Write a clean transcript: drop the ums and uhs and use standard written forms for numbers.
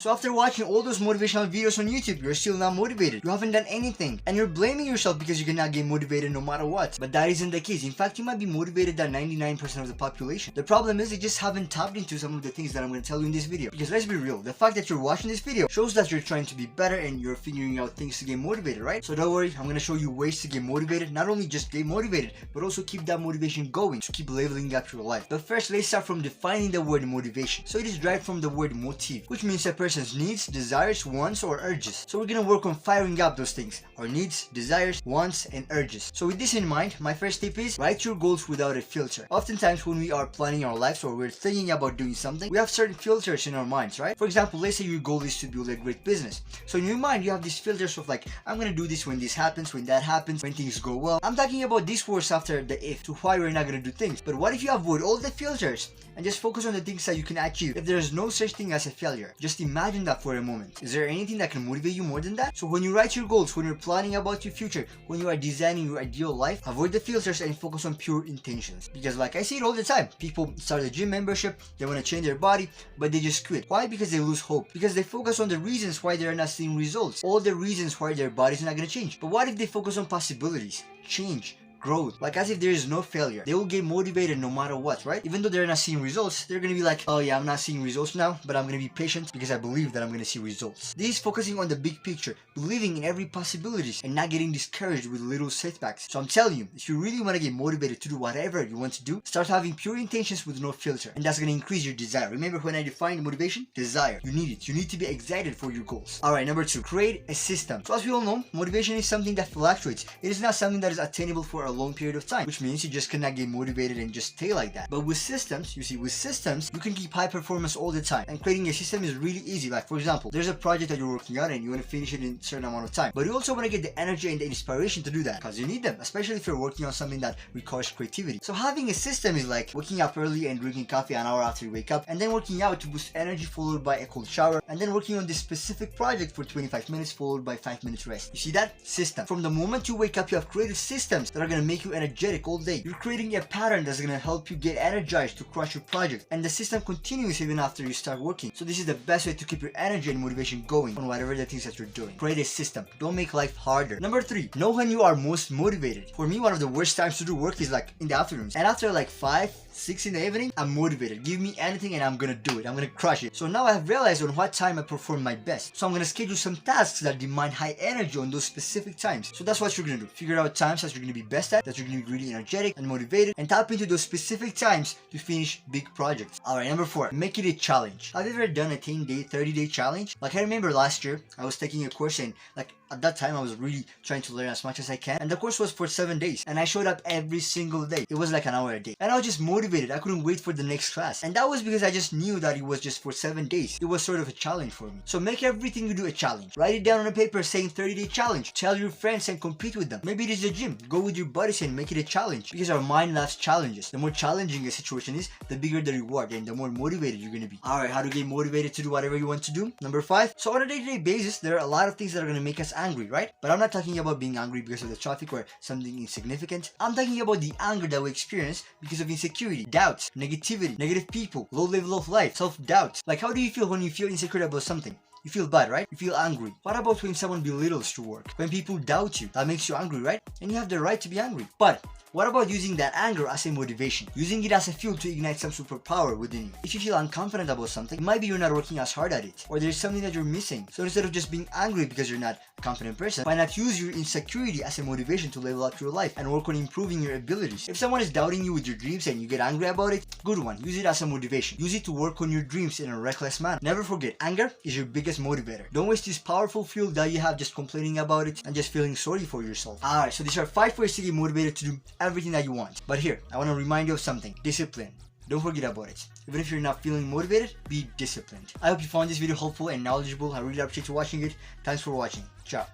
So after watching all those motivational videos on YouTube, you're still not motivated. You haven't done anything. And you're blaming yourself because you cannot get motivated no matter what. But that isn't the case. In fact, you might be motivated than 99% of the population. The problem is they just haven't tapped into some of the things that I'm going to tell you in this video. Because let's be real, the fact that you're watching this video shows that you're trying to be better and you're figuring out things to get motivated, right? So don't worry, I'm going to show you ways to get motivated. Not only just get motivated, but also keep that motivation going to keep leveling up your life. But first, let's start from defining the word motivation. So it is derived from the word motive, which means a person's needs, desires, wants, or urges. So we're gonna work on firing up those things, our needs, desires, wants, and urges. So with this in mind, my first tip is write your goals without a filter. Oftentimes when we are planning our lives or we're thinking about doing something, we have certain filters in our minds, right? For example, let's say your goal is to build a great business. So in your mind, you have these filters of like, I'm gonna do this when this happens, when that happens, when things go well. I'm talking about these words after the if to why we're not gonna do things. But what if you avoid all the filters and just focus on the things that you can achieve? If there's no such thing as a failure, just imagine that for a moment. Is there anything that can motivate you more than that? So when you write your goals, when you're planning about your future, when you are designing your ideal life, avoid the filters and focus on pure intentions. Because like I see it all the time, people start a gym membership, they want to change their body, but they just quit. Why? Because they lose hope. Because they focus on the reasons why they're not seeing results. All the reasons why their body's not going to change. But what if they focus on possibilities, change, growth, like as if there is no failure? They will get motivated no matter what, right? Even though they're not seeing results, they're gonna be like, oh yeah, I'm not seeing results now, but I'm gonna be patient because I believe that I'm gonna see results. This is focusing on the big picture, believing in every possibilities, and not getting discouraged with little setbacks. So I'm telling you, if you really want to get motivated to do whatever you want to do, start having pure intentions with no filter, and that's gonna increase your desire. Remember when I defined motivation? Desire. You need it. You need to be excited for your goals. Alright, number 2, create a system. So as we all know, motivation is something that fluctuates. It is not something that is attainable for a long period of time, which means you just cannot get motivated and just stay like that. But with systems, you see, with systems, you can keep high performance all the time. And creating a system is really easy. Like for example, there's a project that you're working on and you want to finish it in a certain amount of time. But you also want to get the energy and the inspiration to do that because you need them, especially if you're working on something that requires creativity. So having a system is like waking up early and drinking coffee an hour after you wake up, and then working out to boost energy followed by a cold shower, and then working on this specific project for 25 minutes followed by 5 minutes rest. You see that? System. From the moment you wake up, you have created systems that are going to make you energetic all day. You're creating a pattern that's going to help you get energized to crush your project, and the system continues even after you start working. So this is the best way to keep your energy and motivation going on whatever the things that you're doing. Create a system. Don't make life harder. Number 3, know when you are most motivated. For me, one of the worst times to do work is like in the afternoons, and after like 5, 6 in the evening, I'm motivated. Give me anything and I'm gonna do it. I'm gonna crush it. So now I have realized on what time I perform my best. So I'm gonna schedule some tasks that demand high energy on those specific times. So that's what you're gonna do. Figure out times that you're gonna be best at, that you're gonna be really energetic and motivated, and tap into those specific times to finish big projects. Alright, number 4, make it a challenge. Have you ever done a 10-day, 30-day challenge? Like I remember last year, I was taking a course and like at that time I was really trying to learn as much as I can, and the course was for 7 days, and I showed up every single day. It was like an hour a day, and I was just motivated. I couldn't wait for the next class, and that was because I just knew that it was just for 7 days. It was sort of a challenge for me. So make everything you do a challenge. Write it down on a paper saying 30-day challenge. Tell your friends and compete with them. Maybe it is the gym. Go with your buddies and make it a challenge, because our mind loves challenges. The more challenging a situation is, the bigger the reward and the more motivated you're gonna be. Alright, how to get motivated to do whatever you want to do? Number 5, so on a day-to-day basis, there are a lot of things that are gonna make us angry, right? But I'm not talking about being angry because of the traffic or something insignificant. I'm talking about the anger that we experience because of insecurity, doubt, negativity, negative people, low level of life, self-doubt. Like how do you feel when you feel insecure about something? You feel bad, right? You feel angry. What about when someone belittles your work? When people doubt you? That makes you angry, right? And you have the right to be angry. But what about using that anger as a motivation? Using it as a fuel to ignite some superpower within you. If you feel unconfident about something, it might be you're not working as hard at it, or there's something that you're missing. So instead of just being angry because you're not a confident person, why not use your insecurity as a motivation to level up your life and work on improving your abilities? If someone is doubting you with your dreams and you get angry about it, good one. Use it as a motivation. Use it to work on your dreams in a reckless manner. Never forget, anger is your biggest motivator. Don't waste this powerful fuel that you have just complaining about it and just feeling sorry for yourself. Alright, so these are 5 ways to get motivated to do everything that you want. But here, I want to remind you of something. Discipline. Don't forget about it. Even if you're not feeling motivated, be disciplined. I hope you found this video helpful and knowledgeable. I really appreciate you watching it. Thanks for watching. Ciao.